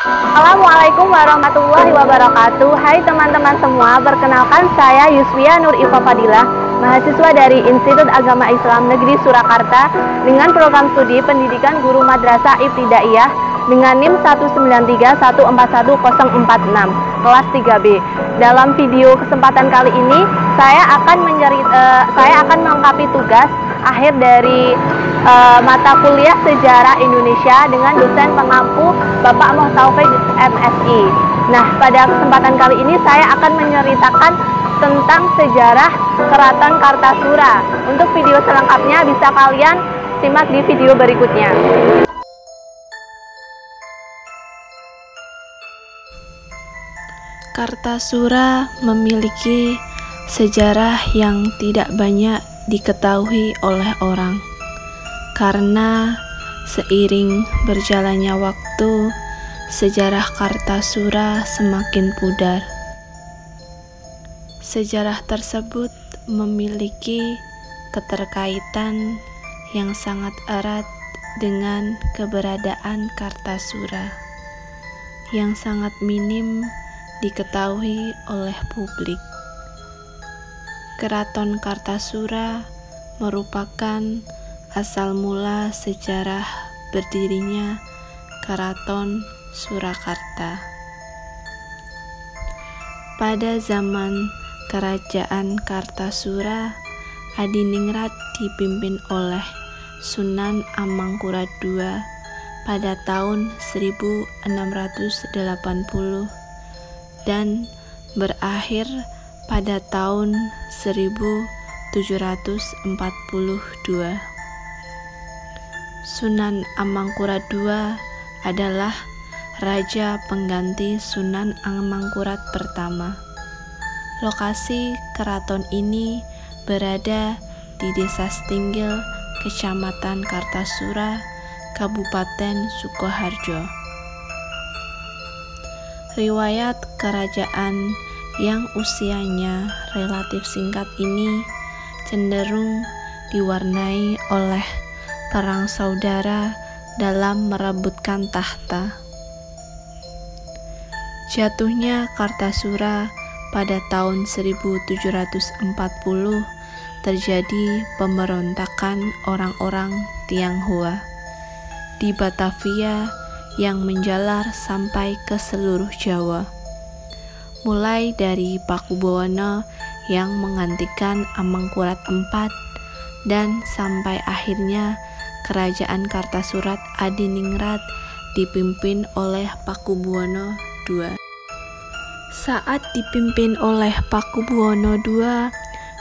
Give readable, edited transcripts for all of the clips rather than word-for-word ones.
Assalamualaikum warahmatullahi wabarakatuh. Hai teman-teman semua, perkenalkan saya Yuswia Nur Ifa Fadilah, mahasiswa dari Institut Agama Islam Negeri Surakarta dengan program studi Pendidikan Guru Madrasah Ibtidaiyah dengan NIM 193141046 kelas 3B. Dalam video kesempatan kali ini saya akan melengkapi tugas akhir dari mata kuliah Sejarah Indonesia dengan dosen pengampu Bapak Muhtaufik MSI. Nah, pada kesempatan kali ini saya akan menceritakan tentang sejarah Keraton Kartasura. Untuk video selengkapnya bisa kalian simak di video berikutnya. Kartasura memiliki sejarah yang tidak banyak diketahui oleh orang, karena seiring berjalannya waktu, sejarah Kartasura semakin pudar. Sejarah tersebut memiliki keterkaitan yang sangat erat dengan keberadaan Kartasura, yang sangat minim diketahui oleh publik. Keraton Kartasura merupakan asal mula sejarah berdirinya Keraton Surakarta. Pada zaman Kerajaan Kartasura, Adiningrat dipimpin oleh Sunan Amangkurat II pada tahun 1680 dan berakhir pada tahun 1742. Sunan Amangkurat II adalah raja pengganti Sunan Amangkurat pertama. Lokasi keraton ini berada di Desa Stinggil, Kecamatan Kartasura, Kabupaten Sukoharjo. Riwayat kerajaan yang usianya relatif singkat ini cenderung diwarnai oleh perang saudara dalam merebutkan tahta. Jatuhnya Kartasura pada tahun 1740 terjadi pemberontakan orang-orang Tionghoa di Batavia yang menjalar sampai ke seluruh Jawa, mulai dari Pakubuwono yang menggantikan Amangkurat IV dan sampai akhirnya Kerajaan Kartasurat Adiningrat dipimpin oleh Pakubuwono II. Saat dipimpin oleh Pakubuwono II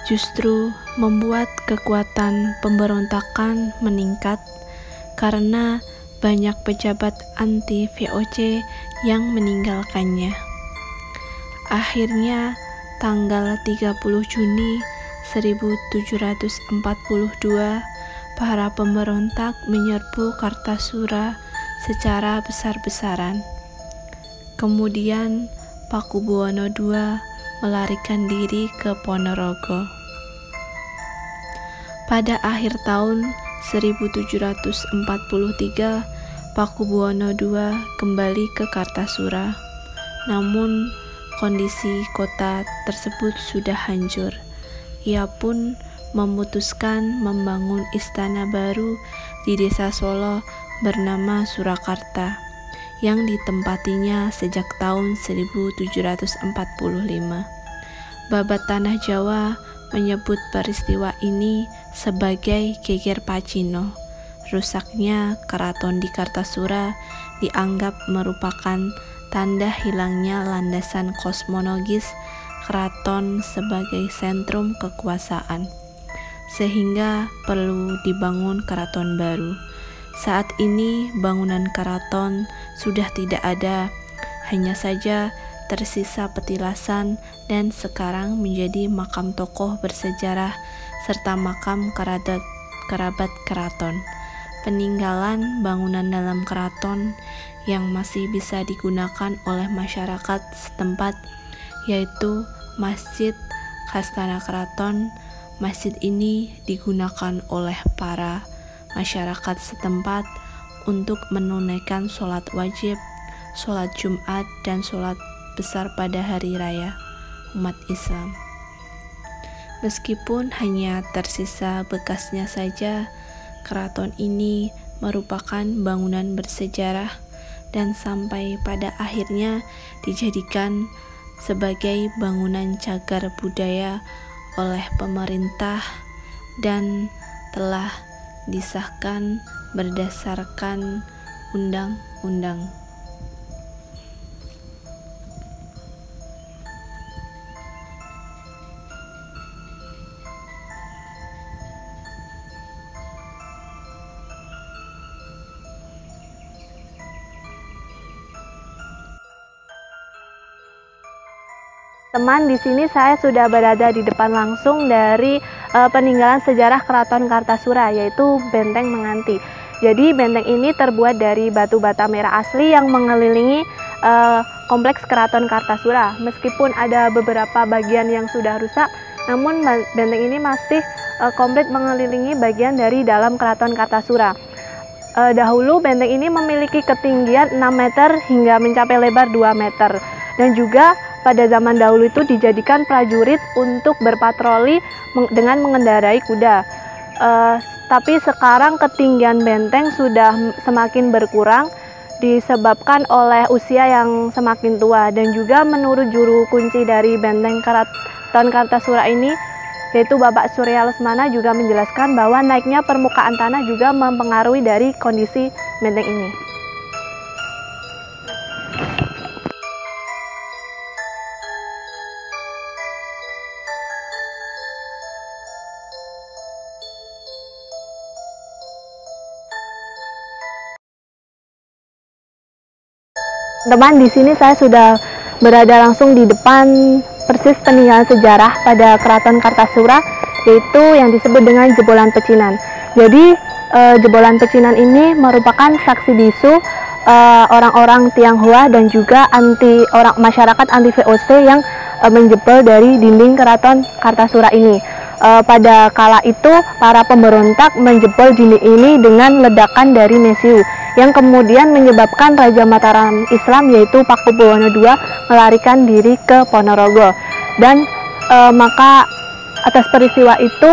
justru membuat kekuatan pemberontakan meningkat karena banyak pejabat anti VOC yang meninggalkannya. Akhirnya tanggal 30 Juni 1742 para pemberontak menyerbu Kartasura secara besar-besaran. Kemudian Pakubuwono II melarikan diri ke Ponorogo. Pada akhir tahun 1743 Pakubuwono II kembali ke Kartasura. Namun kondisi kota tersebut sudah hancur. Ia pun memutuskan membangun istana baru di Desa Solo bernama Surakarta yang ditempatinya sejak tahun 1745. Babat Tanah Jawa menyebut peristiwa ini sebagai geger Pacino. Rusaknya keraton di Kartasura dianggap merupakan tanda hilangnya landasan kosmologis keraton sebagai sentrum kekuasaan, sehingga perlu dibangun keraton baru. Saat ini bangunan keraton sudah tidak ada, hanya saja tersisa petilasan dan sekarang menjadi makam tokoh bersejarah serta makam kerabat keraton. Peninggalan bangunan dalam keraton yang masih bisa digunakan oleh masyarakat setempat yaitu Masjid Khastana Keraton. Masjid ini digunakan oleh para masyarakat setempat untuk menunaikan sholat wajib, sholat Jumat, dan sholat besar pada hari raya umat Islam. Meskipun hanya tersisa bekasnya saja, keraton ini merupakan bangunan bersejarah dan sampai pada akhirnya dijadikan sebagai bangunan cagar budaya oleh pemerintah dan telah disahkan berdasarkan undang-undang. Teman, di sini saya sudah berada di depan langsung dari peninggalan sejarah Keraton Kartasura, yaitu Benteng Menganti. Jadi benteng ini terbuat dari batu bata merah asli yang mengelilingi kompleks Keraton Kartasura. Meskipun ada beberapa bagian yang sudah rusak, namun benteng ini masih komplit mengelilingi bagian dari dalam Keraton Kartasura. Dahulu benteng ini memiliki ketinggian 6 meter hingga mencapai lebar 2 meter, dan juga pada zaman dahulu itu dijadikan prajurit untuk berpatroli dengan mengendarai kuda. Tapi sekarang ketinggian benteng sudah semakin berkurang disebabkan oleh usia yang semakin tua, dan juga menurut juru kunci dari benteng Keraton Kartasura ini, yaitu Bapak Surya Lesmana, juga menjelaskan bahwa naiknya permukaan tanah juga mempengaruhi dari kondisi benteng ini. Teman, di sini saya sudah berada langsung di depan persis peninggalan sejarah pada Keraton Kartasura, yaitu yang disebut dengan Jebolan Pecinan. Jadi Jebolan Pecinan ini merupakan saksi bisu orang-orang Tionghoa dan juga masyarakat anti VOC yang menjebol dari dinding Keraton Kartasura ini. Pada kala itu para pemberontak menjebol dinding ini dengan ledakan dari mesiu, yang kemudian menyebabkan Raja Mataram Islam, yaitu Pakubuwono II, melarikan diri ke Ponorogo. Dan maka atas peristiwa itu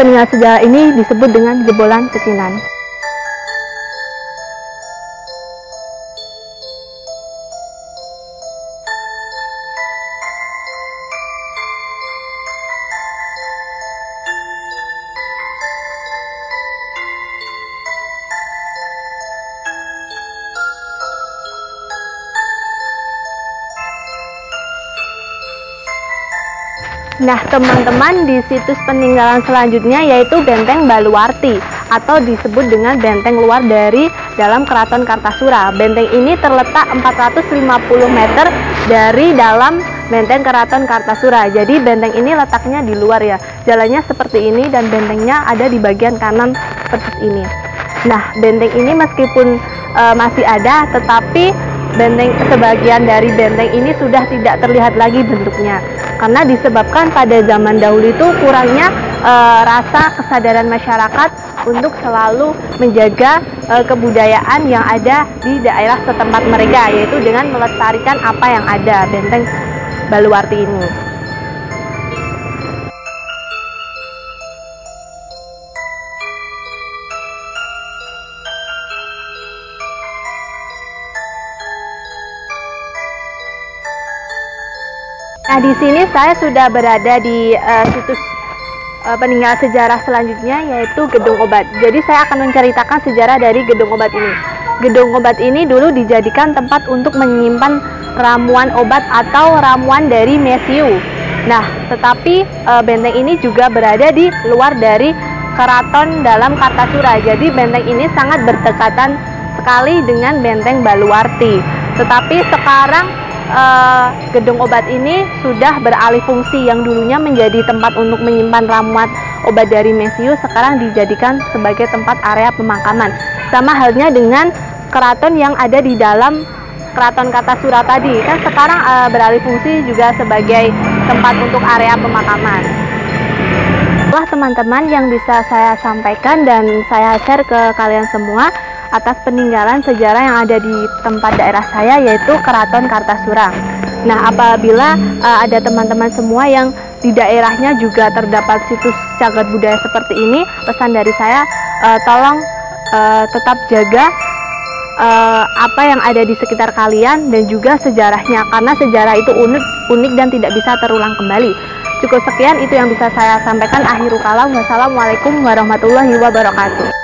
peninggalan sejarah ini disebut dengan Jebolan Pecinan. Nah teman-teman, di situs peninggalan selanjutnya yaitu Benteng Baluwarti atau disebut dengan benteng luar dari dalam Keraton Kartasura. Benteng ini terletak 450 meter dari dalam benteng Keraton Kartasura. Jadi benteng ini letaknya di luar ya. Jalannya seperti ini dan bentengnya ada di bagian kanan persis ini. Nah benteng ini meskipun masih ada, tetapi sebagian dari benteng ini sudah tidak terlihat lagi bentuknya, karena disebabkan pada zaman dahulu itu kurangnya rasa kesadaran masyarakat untuk selalu menjaga kebudayaan yang ada di daerah setempat mereka, yaitu dengan melestarikan apa yang ada, Benteng Baluwarti ini. Nah, di sini saya sudah berada di situs peninggalan sejarah selanjutnya, yaitu Gedung Obat. Jadi saya akan menceritakan sejarah dari Gedung Obat ini. Gedung Obat ini dulu dijadikan tempat untuk menyimpan ramuan obat atau ramuan dari mesiu. Nah, tetapi benteng ini juga berada di luar dari keraton dalam Kartasura. Jadi benteng ini sangat berdekatan sekali dengan Benteng Baluwarti. Tetapi sekarang Gedung Obat ini sudah beralih fungsi. Yang dulunya menjadi tempat untuk menyimpan ramuan obat dari mesiu, sekarang dijadikan sebagai tempat area pemakaman. Sama halnya dengan keraton yang ada di dalam Keraton Kartasura tadi, kan sekarang beralih fungsi juga sebagai tempat untuk area pemakaman. Itulah teman-teman yang bisa saya sampaikan dan saya share ke kalian semua atas peninggalan sejarah yang ada di tempat daerah saya, yaitu Keraton Kartasurang. Nah, apabila ada teman-teman semua yang di daerahnya juga terdapat situs cagar budaya seperti ini, pesan dari saya, tolong tetap jaga apa yang ada di sekitar kalian dan juga sejarahnya, karena sejarah itu unik dan tidak bisa terulang kembali. Cukup sekian, itu yang bisa saya sampaikan. Akhirul kalam, wassalamualaikum warahmatullahi wabarakatuh.